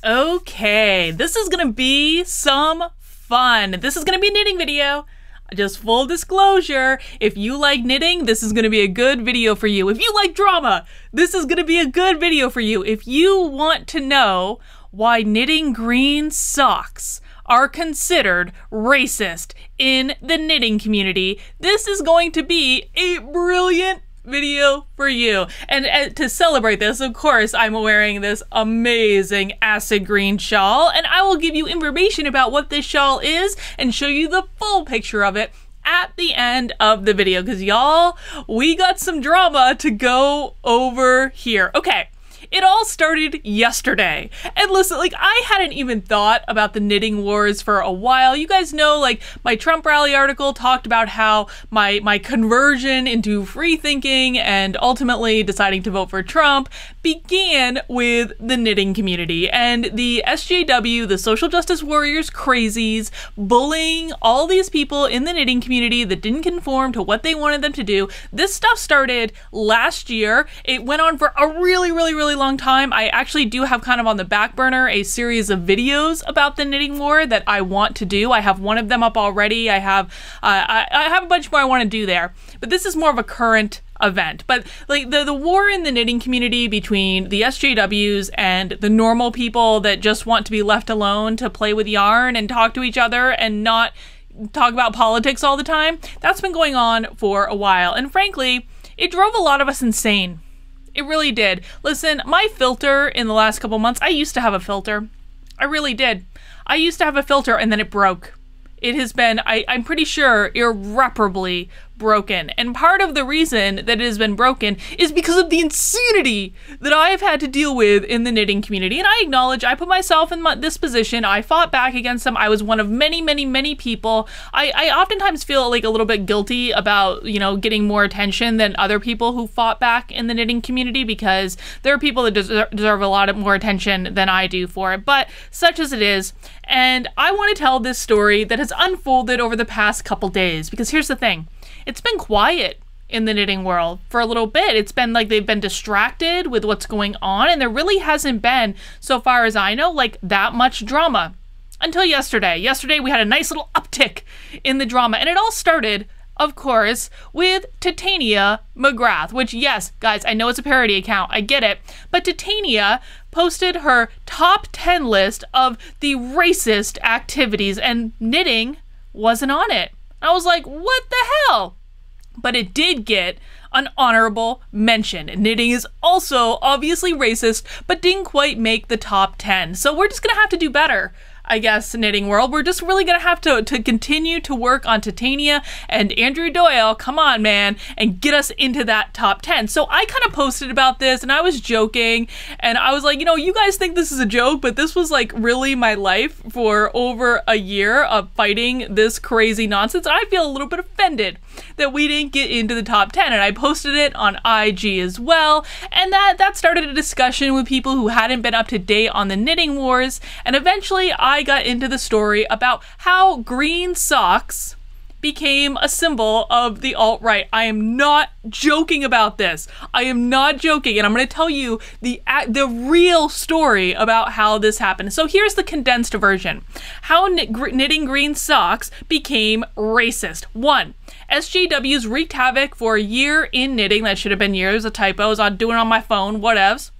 Okay, this is gonna be some fun. This is gonna be a knitting video. Just full disclosure, if you like knitting, this is gonna be a good video for you. If you like drama, this is gonna be a good video for you. If you want to know why knitting green socks are considered racist in the knitting community, this is going to be a brilliant video for you. And to celebrate this, of course, I'm wearing this amazing acid green shawl, and I will give you information about what this shawl is and show you the full picture of it at the end of the video, because y'all, we got some drama to go over here. Okay. It all started yesterday. And listen, like, I hadn't even thought about the knitting wars for a while. You guys know, like, my Trump rally article talked about how my conversion into free thinking and ultimately deciding to vote for Trump began with the knitting community and the SJW, the social justice warriors crazies, bullying all these people in the knitting community that didn't conform to what they wanted them to do. This stuff started last year. It went on for a really long time. I actually do have kind of on the back burner a series of videos about the knitting war that I want to do. I have one of them up already. I have a bunch more I want to do there, but this is more of a current event. But like the war in the knitting community between the SJWs and the normal people that just want to be left alone to play with yarn and talk to each other and not talk about politics all the time, that's been going on for a while. And frankly, it drove a lot of us insane. It really did. Listen, my filter in the last couple months, I used to have a filter. I really did. I used to have a filter and then it broke. It has been, I'm pretty sure, irreparably broken. And part of the reason that it has been broken is because of the insanity that I have had to deal with in the knitting community. And I acknowledge I put myself in this position. I fought back against them. I was one of many people. I oftentimes feel like a little bit guilty about, you know, getting more attention than other people who fought back in the knitting community, because there are people that deserve a lot more attention than I do for it. But such as it is. And I want to tell this story that has unfolded over the past couple days, because here's the thing. It's been quiet in the knitting world for a little bit. It's been like they've been distracted with what's going on, and there really hasn't been, so far as I know, like that much drama until yesterday. Yesterday we had a nice little uptick in the drama, and it all started, of course, with Titania McGrath, which, yes, guys, I know it's a parody account, I get it, but Titania posted her top 10 list of the racist activities, and knitting wasn't on it. I was like, what the hell? But it did get an honorable mention. Knitting is also obviously racist, but didn't quite make the top 10. So we're just gonna have to do better, I guess, knitting world. We're just really gonna have to continue to work on Titania and Andrew Doyle, come on, man, and get us into that top 10. So I kind of posted about this, and I was joking, and I was like, you know, you guys think this is a joke, but this was like really my life for over a year of fighting this crazy nonsense. I feel a little bit offended that we didn't get into the top 10, and I posted it on IG as well, and that started a discussion with people who hadn't been up to date on the knitting wars, and eventually I got into the story about how green socks became a symbol of the alt-right. I am not joking about this. I am not joking, and I'm going to tell you the real story about how this happened. So here's the condensed version. How knitting green socks became racist. 1. SJWs wreaked havoc for a year in knitting. That should have been years, a typo. I was doing it on my phone, whatevs.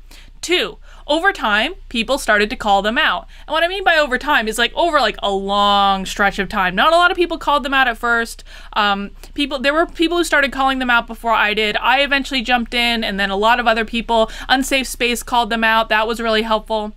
2. Over time, people started to call them out. And what I mean by over time is like over like a long stretch of time. Not a lot of people called them out at first. There were people who started calling them out before I did. I eventually jumped in, and then a lot of other people, Unsafe Space, called them out. That was really helpful.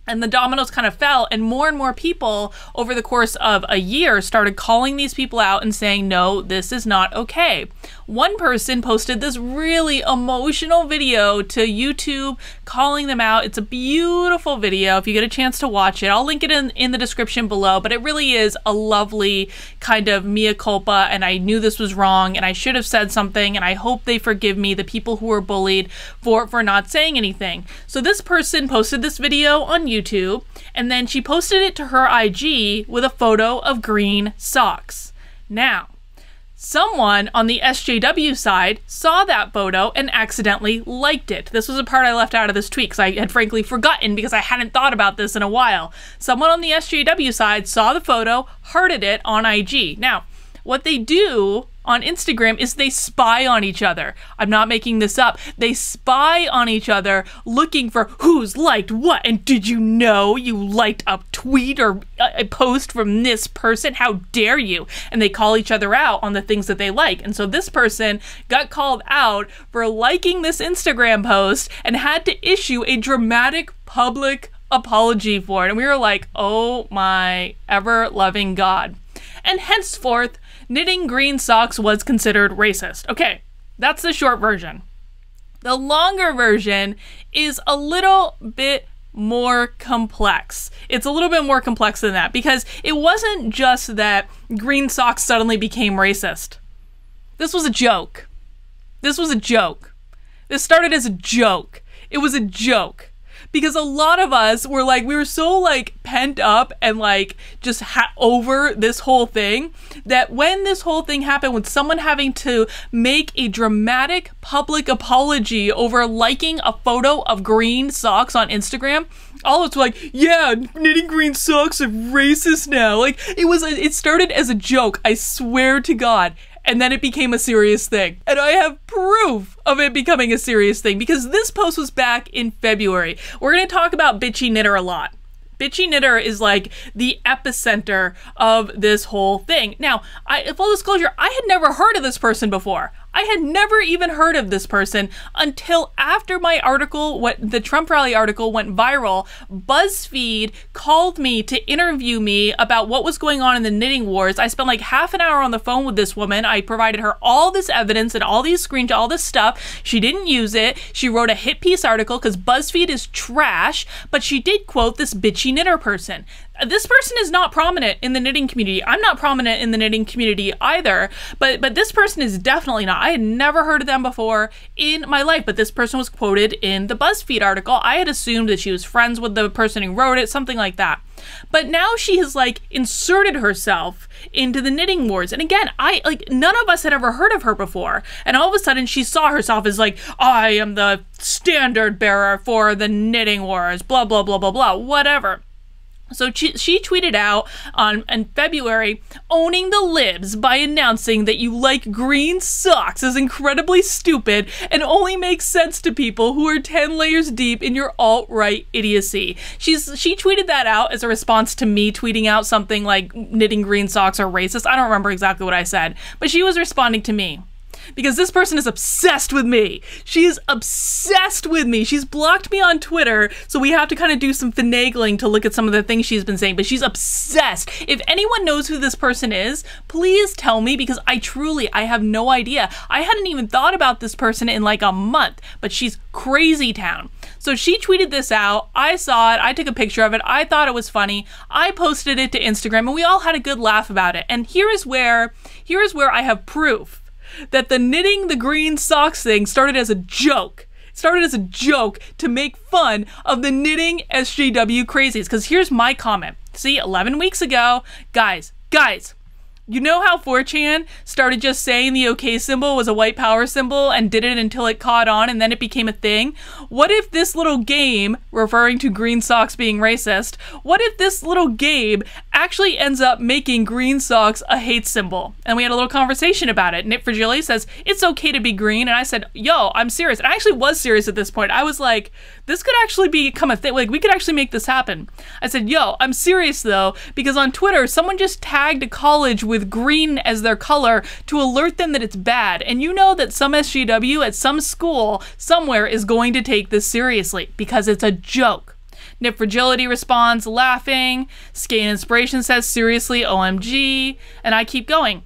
And the dominoes kind of fell, and more people over the course of a year started calling these people out and saying, no, this is not okay. One person posted this really emotional video to YouTube calling them out. It's a beautiful video if you get a chance to watch it. I'll link it in the description below, but it really is a lovely kind of mea culpa, and I knew this was wrong, and I should have said something, and I hope they forgive me, the people who were bullied, for not saying anything. So this person posted this video on YouTube, and then she posted it to her IG with a photo of green socks. Now, Someone on the SJW side saw that photo and accidentally liked it. This was a part I left out of this tweet because I had frankly forgotten because I hadn't thought about this in a while. Someone on the SJW side saw the photo, hearted it on IG. Now, what they do on Instagram is they spy on each other. I'm not making this up. They spy on each other looking for who's liked what. And did you know you liked a tweet or a post from this person? How dare you? And they call each other out on the things that they like. And so this person got called out for liking this Instagram post and had to issue a dramatic public apology for it. And we were like, oh my ever-loving God. And henceforth, knitting green socks was considered racist. Okay, that's the short version. The longer version is a little bit more complex. It's a little bit more complex than that because it wasn't just that green socks suddenly became racist. This was a joke. This was a joke. This started as a joke. It was a joke. Because a lot of us were like, we were so like pent up and like just over this whole thing that when this whole thing happened with someone having to make a dramatic public apology over liking a photo of green socks on Instagram, all of us were like, yeah, knitting green socks are racist now. Like it started as a joke, I swear to God. And then it became a serious thing. And I have proof of it becoming a serious thing because this post was back in February. We're going to talk about Bitchy Knitter a lot. Bitchy Knitter is like the epicenter of this whole thing. Now, full disclosure, I had never heard of this person before. I had never even heard of this person until after my article, the Trump rally article went viral. BuzzFeed called me to interview me about what was going on in the knitting wars. I spent like half an hour on the phone with this woman. I provided her all this evidence and all these screenshots, all this stuff. She didn't use it. She wrote a hit piece article because BuzzFeed is trash, but she did quote this Bitchy Knitter person. This person is not prominent in the knitting community. I'm not prominent in the knitting community either, but this person is definitely not. I had never heard of them before in my life, but this person was quoted in the BuzzFeed article. I had assumed that she was friends with the person who wrote it, something like that. But now she has like inserted herself into the knitting wars. And again, none of us had ever heard of her before. And all of a sudden she saw herself as like, I am the standard bearer for the knitting wars, blah, blah, blah, blah, blah, whatever. So she tweeted out in February, owning the libs by announcing that you like green socks is incredibly stupid and only makes sense to people who are 10 layers deep in your alt-right idiocy. She tweeted that out as a response to me tweeting out something like knitting green socks are racist. I don't remember exactly what I said, but she was responding to me. Because this person is obsessed with me. She is obsessed with me. She's blocked me on Twitter, so we have to kind of do some finagling to look at some of the things she's been saying, but she's obsessed. If anyone knows who this person is, please tell me because I have no idea. I hadn't even thought about this person in like a month, but she's crazy town. So she tweeted this out. I saw it. I took a picture of it. I thought it was funny. I posted it to Instagram and we all had a good laugh about it. And here is where I have proof that the knitting the green socks thing started as a joke. It started as a joke to make fun of the knitting SJW crazies. Because here's my comment. See, 11 weeks ago, guys, you know how 4chan started just saying the OK symbol was a white power symbol and did it until it caught on and then it became a thing? What if this little game, referring to green socks being racist, what if this little game actually ends up making green socks a hate symbol? And we had a little conversation about it. Knit for Jilly says, it's okay to be green. And I said, yo, I'm serious. And I actually was serious at this point. I was like, this could actually become a thing. Like, we could actually make this happen. I said, yo, I'm serious though, because on Twitter, someone just tagged a college with green as their color to alert them that it's bad. And you know that some SJW at some school somewhere is going to take this seriously because it's a joke. Knit Fragility responds, laughing. Skein Inspiration says, seriously, OMG. And I keep going.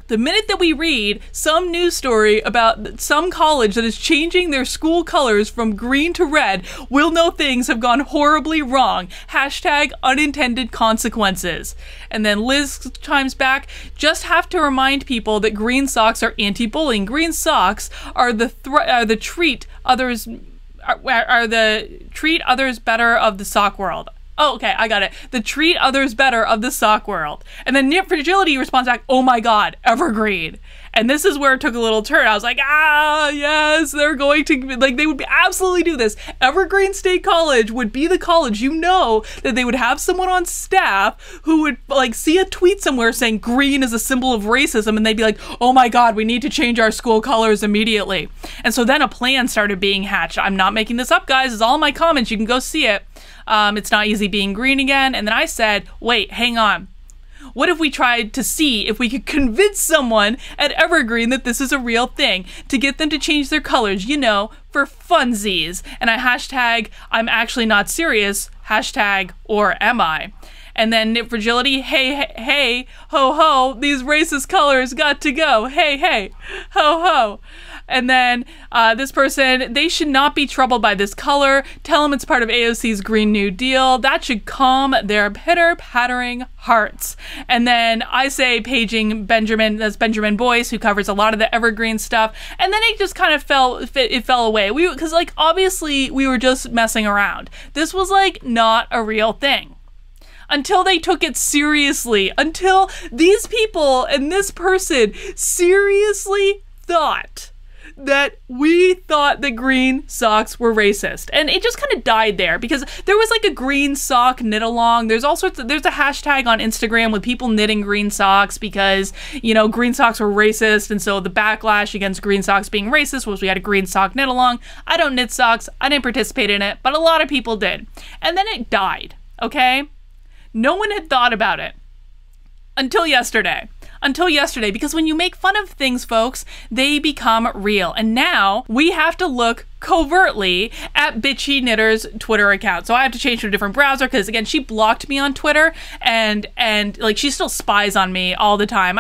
The minute that we read some news story about some college that is changing their school colors from green to red, we'll know things have gone horribly wrong. Hashtag unintended consequences. And then Liz chimes back, just have to remind people that green socks are anti-bullying. Green socks are the treat others better of the sock world. Oh, okay, I got it. The treat others better of the sock world. And then Knit Fragility responds back, oh my god, evergreen. And this is where it took a little turn. I was like, ah, yes, they're going to, like, they would absolutely do this. Evergreen State College would be the college, you know, that they would have someone on staff who would, like, see a tweet somewhere saying green is a symbol of racism, and they'd be like, oh my god, we need to change our school colors immediately. And so then a plan started being hatched. I'm not making this up, guys. It's all in my comments. You can go see it. It's not easy being green again. And then I said, wait, hang on. What if we tried to see if we could convince someone at Evergreen that this is a real thing, to get them to change their colors, you know, for funsies? And I hashtag, I'm actually not serious, hashtag, or am I? And then Knit Fragility, hey, hey, hey, ho, ho, these racist colors got to go. Hey, hey, ho, ho. And then this person, they should not be troubled by this color. Tell them it's part of AOC's Green New Deal. That should calm their pitter-pattering hearts. And then I say paging Benjamin, that's Benjamin Boyce, who covers a lot of the Evergreen stuff. And then it just kind of fell away. Because, like, obviously we were just messing around. This was, like, not a real thing. Until they took it seriously. Until these people and this person seriously thought that we thought that green socks were racist. And it just kind of died there, because there was like a green sock knit along. There's all sorts of, there's a hashtag on Instagram with people knitting green socks because, you know, green socks were racist. And so the backlash against green socks being racist was we had a green sock knit along. I don't knit socks. I didn't participate in it, but a lot of people did. And then it died, okay? No one had thought about it until yesterday. Because when you make fun of things, folks, they become real. And now we have to look covertly at Bitchy Knitter's Twitter account. So I have to change to a different browser because, again, she blocked me on Twitter, and like she still spies on me all the time.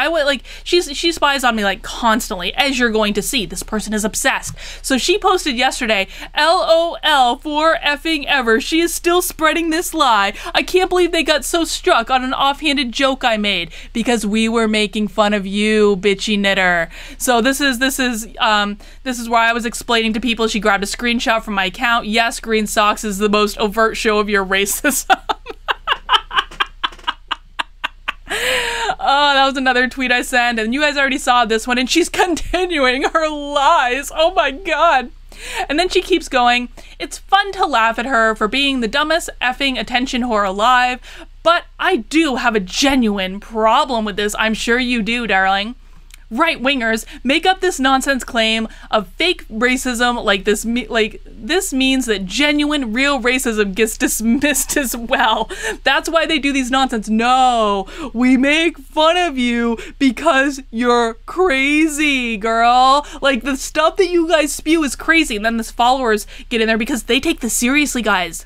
She spies on me like constantly, as you're going to see. This person is obsessed. So she posted yesterday, LOL for effing ever. She is still spreading this lie. I can't believe they got so struck on an offhanded joke I made because we were making fun of you, Bitchy Knitter. So this is where I was explaining to people. She grabbed a screenshot from my account. Yes, green socks is the most overt show of your racism. Oh, that was another tweet I sent, and you guys already saw this one, and she's continuing her lies. Oh my god. And then she keeps going, it's fun to laugh at her for being the dumbest effing attention whore alive, but I do have a genuine problem with this. I'm sure you do, darling. Right-wingers make up this nonsense claim of fake racism like this means that genuine, real racism gets dismissed as well. That's why they do these nonsense. No, we make fun of you because you're crazy, girl. Like, the stuff that you guys spew is crazy. And then the followers get in there because they take this seriously, guys.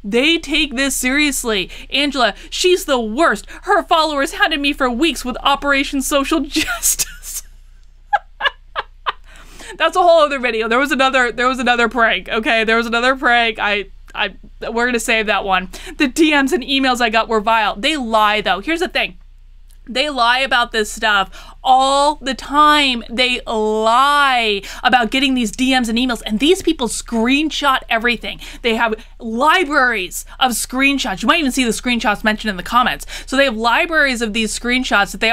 They take this seriously. Angela, she's the worst. Her followers hounded me for weeks with Operation Social Justice. That's a whole other video. There was another prank, okay? There was another prank. We're gonna save that one. The DMs and emails I got were vile. They lie, though. Here's the thing. They lie about this stuff all the time. They lie about getting these DMs and emails, and these people screenshot everything. They have libraries of screenshots. You might even see the screenshots mentioned in the comments. So they have libraries of these screenshots that they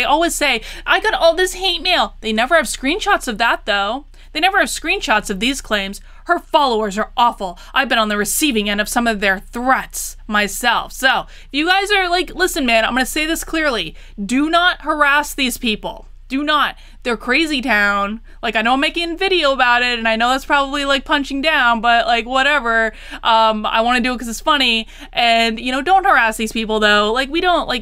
always say, I got all this hate mail. They never have screenshots of that, though. They never have screenshots of these claims. Her followers are awful. I've been on the receiving end of some of their threats myself. So, if you guys are like, listen, man, I'm going to say this clearly. Do not harass these people. Do not. They're crazy town. Like, I know I'm making a video about it, and I know that's probably, like, punching down, but, like, whatever. I want to do it because it's funny. And, you know, don't harass these people, though. Like,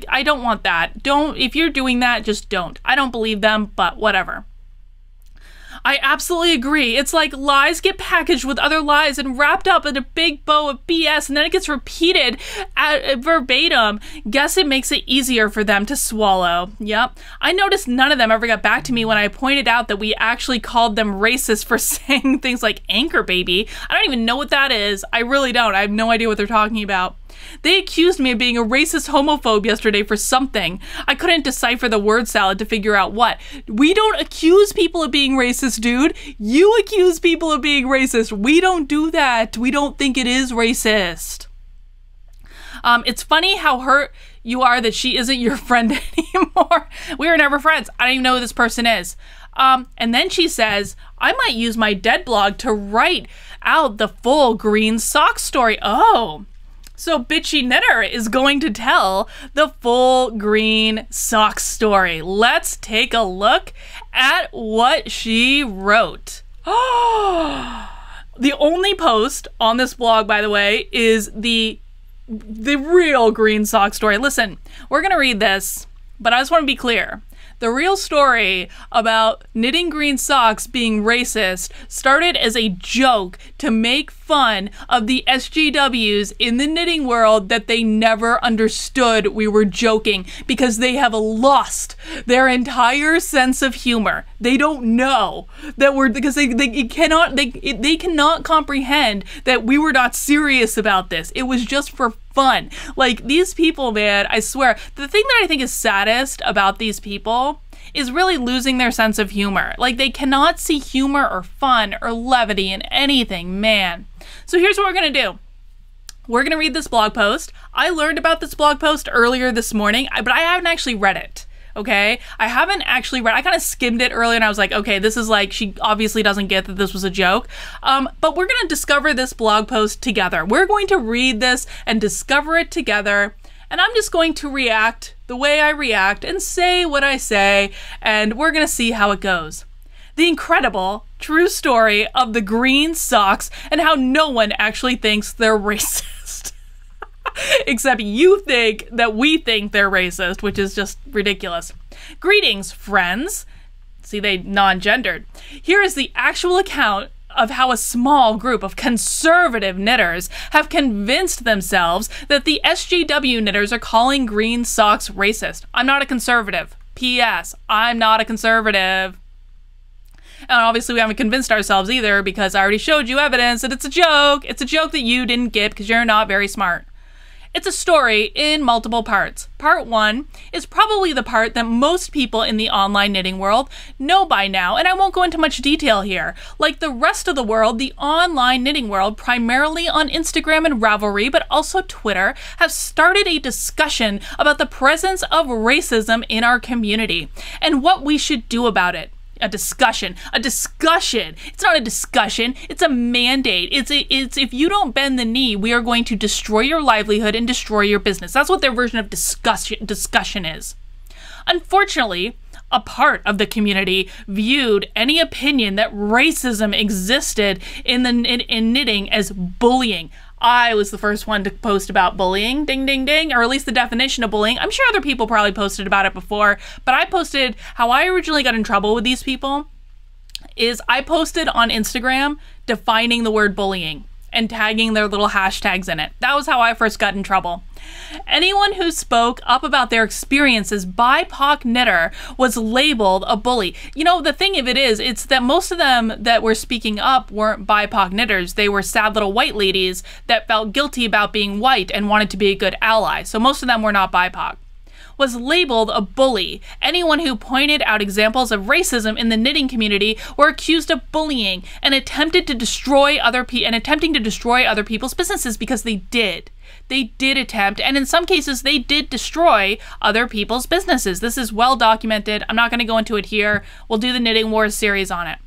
I don't want that. If you're doing that, just don't. I don't believe them, but whatever. I absolutely agree. It's like lies get packaged with other lies and wrapped up in a big bow of BS, and then it gets repeated verbatim. Guess it makes it easier for them to swallow. Yep. I noticed none of them ever got back to me when I pointed out that we actually called them racist for saying things like anchor baby. I don't even know what that is. I really don't. I have no idea what they're talking about. They accused me of being a racist homophobe yesterday for something. I couldn't decipher the word salad to figure out what. We don't accuse people of being racist, dude. You accuse people of being racist. We don't do that. We don't think it is racist. It's funny how hurt you are that she isn't your friend anymore. We were never friends. I don't even know who this person is. And then she says, I might use my dead blog to write out the full green sock story. Oh, so Bitchy Knitter is going to tell the full green sock story. Let's take a look at what she wrote. The only post on this blog, by the way, is the real green sock story. Listen, we're going to read this, but I just want to be clear. The real story about knitting green socks being racist started as a joke to make fun of the SJWs in the knitting world that they never understood we were joking, because they have lost their entire sense of humor. They don't know that because they cannot comprehend that we were not serious about this. It was just for fun. Like, these people, man, I swear, the thing that I think is saddest about these people is really losing their sense of humor. Like, they cannot see humor or fun or levity in anything, man. So here's what we're gonna do. We're gonna read this blog post. I learned about this blog post earlier this morning, but I haven't actually read it. Okay, I haven't actually read. I kind of skimmed it earlier and I was like, okay, this is like, she obviously doesn't get that this was a joke. But we're going to discover this blog post together. We're going to read this and discover it together. And I'm just going to react the way I react and say what I say. And we're going to see how it goes. The incredible, true story of the green socks and how no one actually thinks they're racist. Except you think that we think they're racist, which is just ridiculous. Greetings, friends. See, they non-gendered. Here is the actual account of how a small group of conservative knitters have convinced themselves that the SJW knitters are calling green socks racist. I'm not a conservative. P.S. I'm not a conservative. And obviously we haven't convinced ourselves either, because I already showed you evidence that it's a joke. It's a joke that you didn't get because you're not very smart. It's a story in multiple parts. Part 1 is probably the part that most people in the online knitting world know by now, and I won't go into much detail here. Like the rest of the world, the online knitting world, primarily on Instagram and Ravelry, but also Twitter, have started a discussion about the presence of racism in our community and what we should do about it. A discussion. It's not a discussion. It's a mandate. It's if you don't bend the knee, we are going to destroy your livelihood and destroy your business. That's what their version of discussion is. Unfortunately, a part of the community viewed any opinion that racism existed in knitting as bullying. I was the first one to post about bullying, ding, ding, ding, or at least the definition of bullying. I'm sure other people probably posted about it before, but I posted how I originally got in trouble with these people is I posted on Instagram defining the word bullying and tagging their little hashtags in it. That was how I first got in trouble. Anyone who spoke up about their experience as BIPOC knitter was labeled a bully. You know, the thing of it is, it's that most of them that were speaking up weren't BIPOC knitters. They were sad little white ladies that felt guilty about being white and wanted to be a good ally. So most of them were not BIPOC. Was labeled a bully. Anyone who pointed out examples of racism in the knitting community were accused of bullying and attempting to destroy other people's businesses, because they did. They did attempt, and in some cases they did destroy other people's businesses. This is well documented. I'm not going to go into it here. We'll do the Knitting Wars series on it.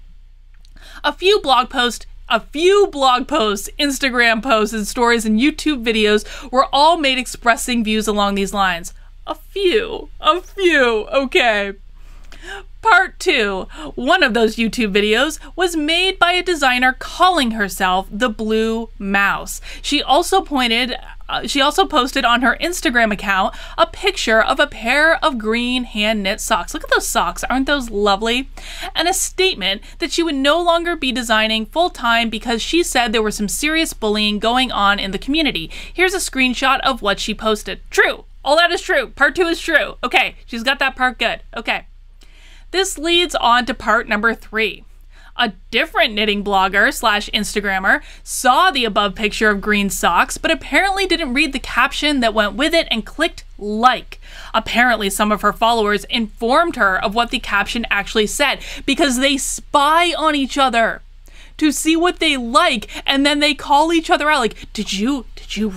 A few blog posts, Instagram posts, and stories and YouTube videos were all made expressing views along these lines. A few, okay. Part 2. One of those YouTube videos was made by a designer calling herself the Blue Mouse. She also posted on her Instagram account a picture of a pair of green hand-knit socks. Look at those socks, aren't those lovely? And a statement that she would no longer be designing full-time because she said there was some serious bullying going on in the community. Here's a screenshot of what she posted. True. All that is true. Part 2 is true. Okay, she's got that part good. Okay. This leads on to part number 3. A different knitting blogger / Instagrammer saw the above picture of green socks, but apparently didn't read the caption that went with it and clicked like. Apparently some of her followers informed her of what the caption actually said, because they spy on each other. to see what they like, and then they call each other out. Like, did you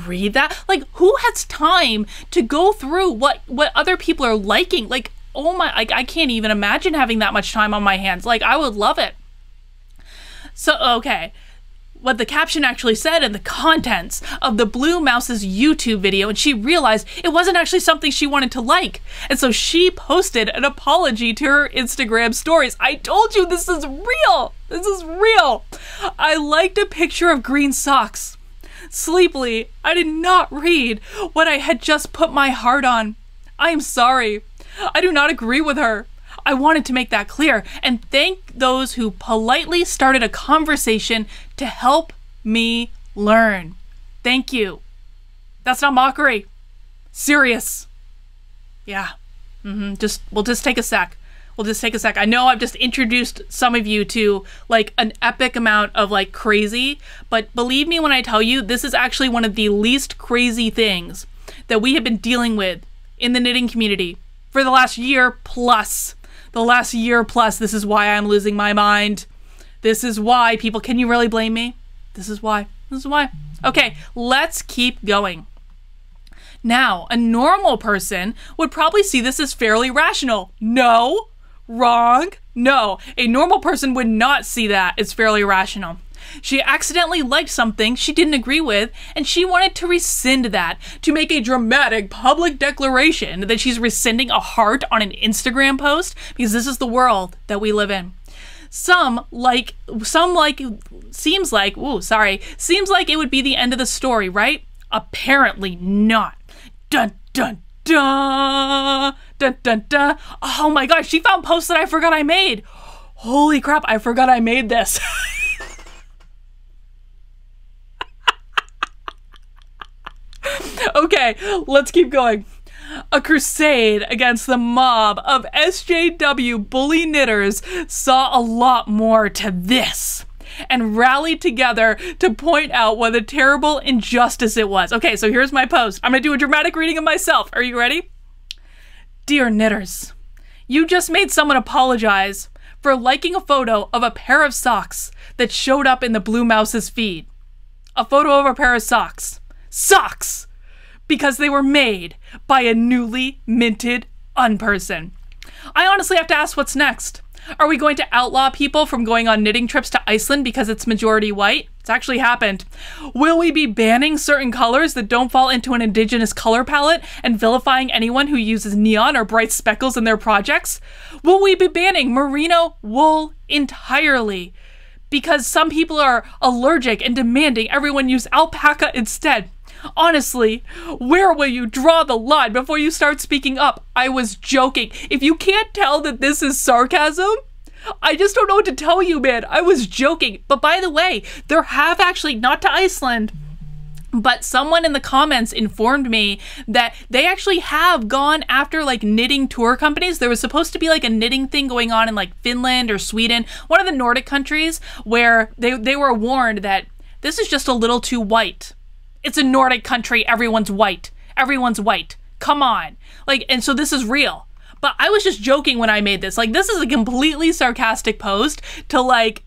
read that? Like, who has time to go through what other people are liking? Like, oh my, I can't even imagine having that much time on my hands. Like, I would love it. So, okay. What the caption actually said and the contents of the Blue Mouse's YouTube video, and she realized it wasn't actually something she wanted to like. And so she posted an apology to her Instagram stories. I told you this is real. This is real. I liked a picture of green socks. Sleepily, I did not read what I had just put my heart on. I am sorry. I do not agree with her. I wanted to make that clear and thank those who politely started a conversation to help me learn. Thank you. That's not mockery. Serious. Yeah. We'll just take a sec. We'll just take a sec. I know I've just introduced some of you to like an epic amount of like crazy, but believe me when I tell you, this is actually one of the least crazy things that we have been dealing with in the knitting community for the last year plus. This is why I'm losing my mind. This is why, people, can you really blame me? This is why. Okay, let's keep going. Now, a normal person would probably see this as fairly rational. No, wrong. No, a normal person would not see that as fairly rational. She accidentally liked something she didn't agree with, and she wanted to rescind that, to make a dramatic public declaration that she's rescinding a heart on an Instagram post, because this is the world that we live in. Seems like it would be the end of the story, right? Apparently not. Dun, dun, dun, dun, dun, dun. Oh my gosh, she found posts that I forgot I made. Holy crap, I forgot I made this. Okay, let's keep going. A crusade against the mob of SJW bully knitters saw a lot more to this and rallied together to point out what a terrible injustice it was. Okay, so here's my post. I'm gonna do a dramatic reading of myself. Are you ready? Dear knitters, you just made someone apologize for liking a photo of a pair of socks that showed up in the Blue Mouse's feed. A photo of a pair of socks. Socks! Because they were made by a newly minted unperson. I honestly have to ask what's next. Are we going to outlaw people from going on knitting trips to Iceland because it's majority white? It's actually happened. Will we be banning certain colors that don't fall into an indigenous color palette and vilifying anyone who uses neon or bright speckles in their projects? Will we be banning merino wool entirely because some people are allergic and demanding everyone use alpaca instead? Honestly, where will you draw the line before you start speaking up? I was joking. If you can't tell that this is sarcasm, I just don't know what to tell you, man. I was joking. But by the way, there have actually, not to Iceland, but someone in the comments informed me that they actually have gone after like knitting tour companies. There was supposed to be like a knitting thing going on in like Finland or Sweden, one of the Nordic countries, where they were warned that this is just a little too white. It's a Nordic country. Everyone's white. Everyone's white. Come on. Like, and so this is real. But I was just joking when I made this. Like, this is a completely sarcastic post to like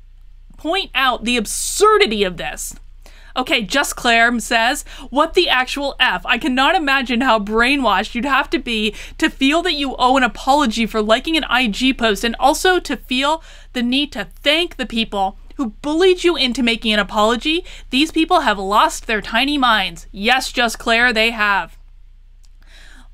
point out the absurdity of this. Okay, Just Claire says, what the actual F? I cannot imagine how brainwashed you'd have to be to feel that you owe an apology for liking an IG post and also to feel the need to thank the people who bullied you into making an apology. These people have lost their tiny minds. Yes, Just Claire, they have.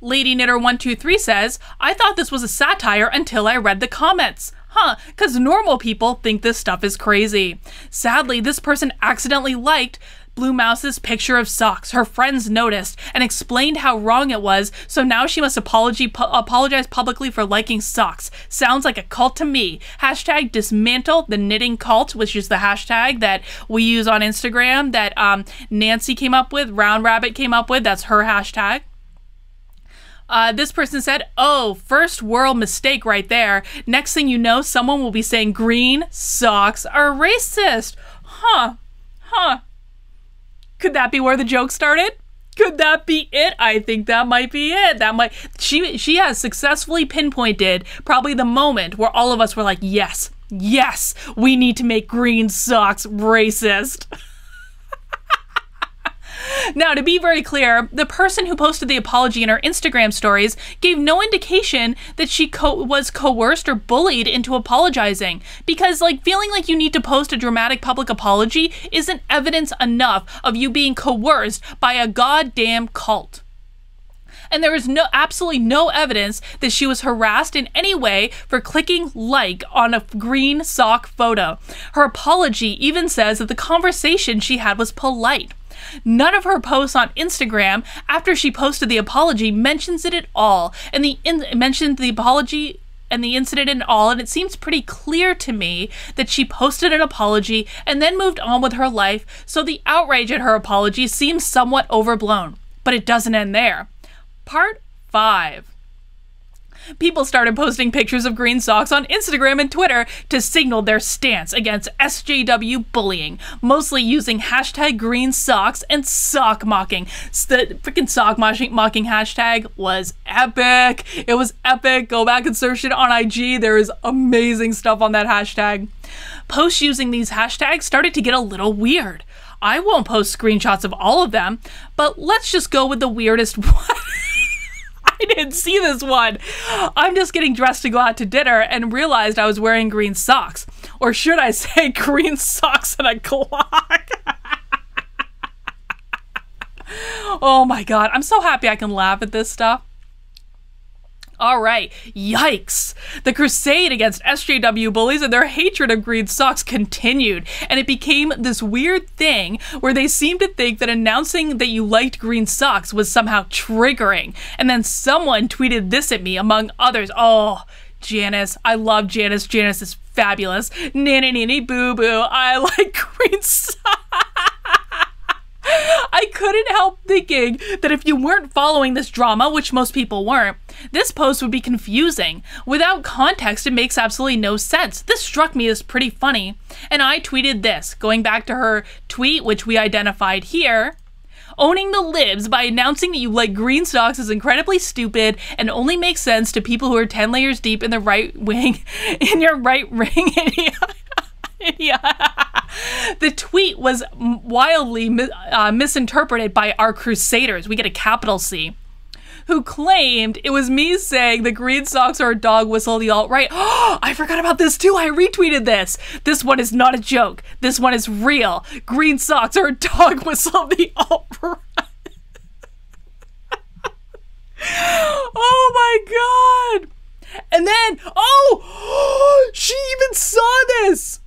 Lady Knitter 123 says, I thought this was a satire until I read the comments. Huh, because normal people think this stuff is crazy. Sadly, this person accidentally liked Blue Mouse's picture of socks. Her friends noticed and explained how wrong it was, so now she must apologize publicly for liking socks. Sounds like a cult to me. Hashtag dismantle the knitting cult, which is the hashtag that we use on Instagram that Nancy came up with, Round Rabbit came up with. That's her hashtag. This person said, oh, first world mistake right there. Next thing you know, someone will be saying green socks are racist. Huh. Could that be where the joke started? Could that be it? I think that might be it. She has successfully pinpointed probably the moment where all of us were like, yes, Yes, we need to make green socks racist. Now, to be very clear, the person who posted the apology in her Instagram stories gave no indication that she was coerced or bullied into apologizing, because feeling like you need to post a dramatic public apology isn't evidence enough of you being coerced by a goddamn cult. And there is absolutely no evidence that she was harassed in any way for clicking like on a green sock photo. Her apology even says that the conversation she had was polite. None of her posts on Instagram after she posted the apology mentions it at all, and mentioned the apology and the incident and all, and it seems pretty clear to me that she posted an apology and then moved on with her life, so the outrage at her apology seems somewhat overblown. But it doesn't end there. Part 5. People started posting pictures of green socks on Instagram and Twitter to signal their stance against SJW bullying, mostly using hashtag green socks and sock mocking. The freaking sock mocking hashtag was epic. It was epic. Go back and search it on IG. There is amazing stuff on that hashtag. Posts using these hashtags started to get a little weird. I won't post screenshots of all of them, but let's just go with the weirdest one. I didn't see this one. I'm just getting dressed to go out to dinner and realized I was wearing green socks. Or should I say green socks and a clock? Oh my god, I'm so happy I can laugh at this stuff. Alright, yikes! The crusade against SJW bullies and their hatred of green socks continued, and it became this weird thing where they seemed to think that announcing that you liked green socks was somehow triggering. And then someone tweeted this at me, among others. Oh, Janice. I love Janice. Janice is fabulous. Nanny nanny boo boo. I like green socks. I couldn't help thinking that if you weren't following this drama, which most people weren't, this post would be confusing. Without context, it makes absolutely no sense. This struck me as pretty funny, and I tweeted this, going back to her tweet, which we identified here. Owning the libs by announcing that you like green socks is incredibly stupid and only makes sense to people who are 10 layers deep in the right wing, in your right ring. The tweet was wildly misinterpreted by our crusaders, we get a capital C, who claimed it was me saying the green socks are a dog whistle of the alt-right. Oh, I forgot about this too. I retweeted this. This one is not a joke. This one is real. Green socks are a dog whistle of the alt-right. Oh my god. And then, oh, she even saw this.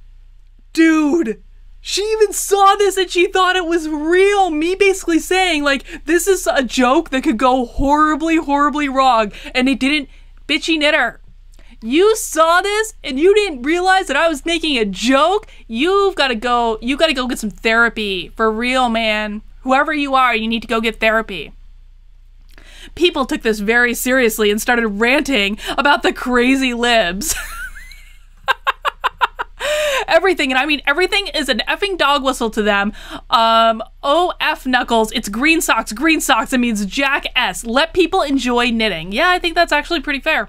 Dude, she even saw this and she thought it was real. Me basically saying, this is a joke that could go horribly, horribly wrong. And it didn't. Bitchy knitter. You saw this and you didn't realize that I was making a joke? You gotta go get some therapy. For real, man. Whoever you are, you need to go get therapy. People took this very seriously and started ranting about the crazy libs. Everything, and I mean everything, is an effing dog whistle to them. Oh, F knuckles, it's green socks. Green socks, it means jackass. Let people enjoy knitting. Yeah, I think that's actually pretty fair.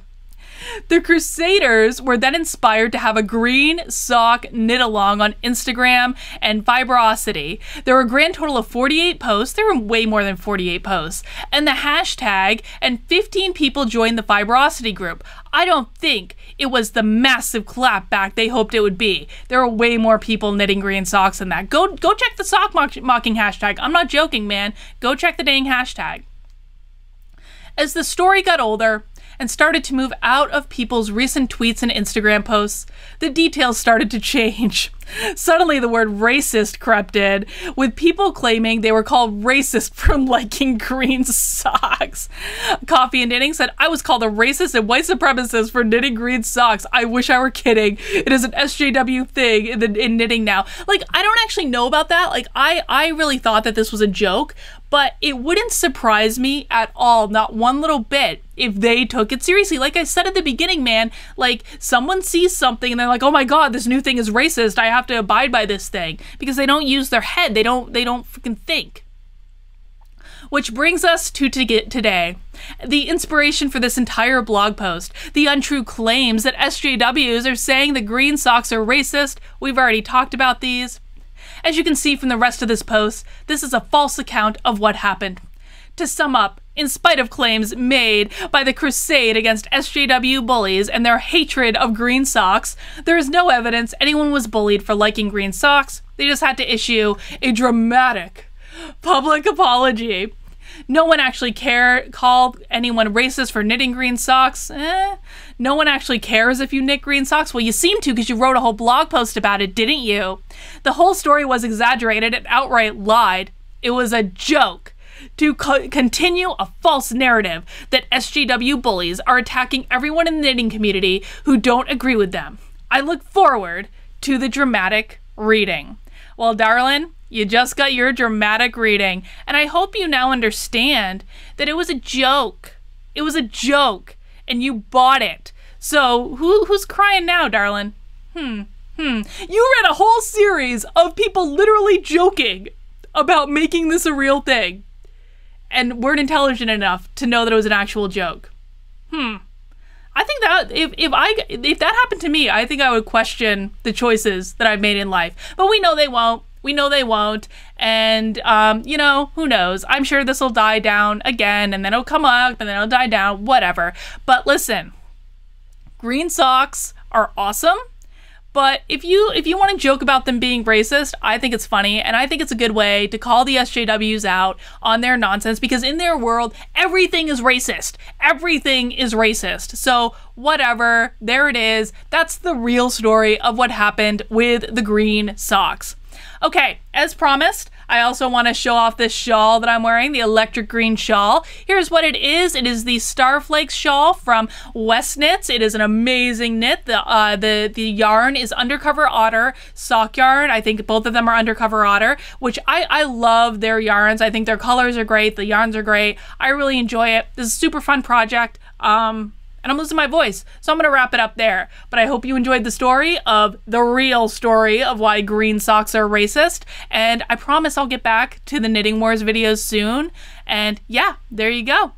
The Crusaders were then inspired to have a green sock knit along on Instagram and Fibrosity. There were a grand total of 48 posts. There were way more than 48 posts. And the hashtag, and 15 people joined the Fibrosity group. I don't think it was the massive clapback they hoped it would be. There were way more people knitting green socks than that. Go check the sock mocking hashtag. I'm not joking, man. Go check the dang hashtag. As the story got older and started to move out of people's recent tweets and Instagram posts, the details started to change. Suddenly the word racist crept in, with people claiming they were called racist for liking green socks. Coffee and Knitting said, I was called a racist and white supremacist for knitting green socks. I wish I were kidding. It is an SJW thing in knitting now. I don't actually know about that. I really thought that this was a joke, but it wouldn't surprise me at all, not one little bit, if they took it seriously. Like I said at the beginning, man, someone sees something and they're like, oh my god, this new thing is racist. I have to abide by this thing, because they don't use their head. They don't freaking think. Which brings us to today. The inspiration for this entire blog post, the untrue claims that SJWs are saying the green socks are racist. We've already talked about these. As you can see from the rest of this post, this is a false account of what happened. To sum up, in spite of claims made by the crusade against SJW bullies and their hatred of green socks, there is no evidence anyone was bullied for liking green socks. They just had to issue a dramatic public apology. No one actually called anyone racist for knitting green socks. No one actually cares if you knit green socks. Well, you seem to because you wrote a whole blog post about it, didn't you? The whole story was exaggerated and outright lied. It was a joke to continue a false narrative that SJW bullies are attacking everyone in the knitting community who don't agree with them. I look forward to the dramatic reading. Well, darling, you just got your dramatic reading, and I hope you now understand that it was a joke. It was a joke, and you bought it. So who's crying now, darling? You read a whole series of people literally joking about making this a real thing, and weren't intelligent enough to know that it was an actual joke. I think that if that happened to me, I think I would question the choices that I've made in life. But we know they won't. We know they won't. And, you know, who knows? I'm sure this will die down again, and then it'll come up, and then it'll die down, whatever. But listen, green socks are awesome. But if you want to joke about them being racist, I think it's funny, and I think it's a good way to call the SJWs out on their nonsense, because in their world, everything is racist. Everything is racist. So whatever, there it is. That's the real story of what happened with the green socks. Okay, as promised, I also want to show off this shawl that I'm wearing, the electric green shawl. Here's what it is. It is the Starflakes shawl from West Knits. It is an amazing knit. The yarn is Undercover Otter sock yarn. I think both of them are Undercover Otter, which I love their yarns. I think their colors are great. The yarns are great. I really enjoy it. This is a super fun project. And I'm losing my voice, so I'm going to wrap it up there. But I hope you enjoyed the story of the real story of why green socks are racist. And I promise I'll get back to the Knitting Wars videos soon. And yeah, there you go.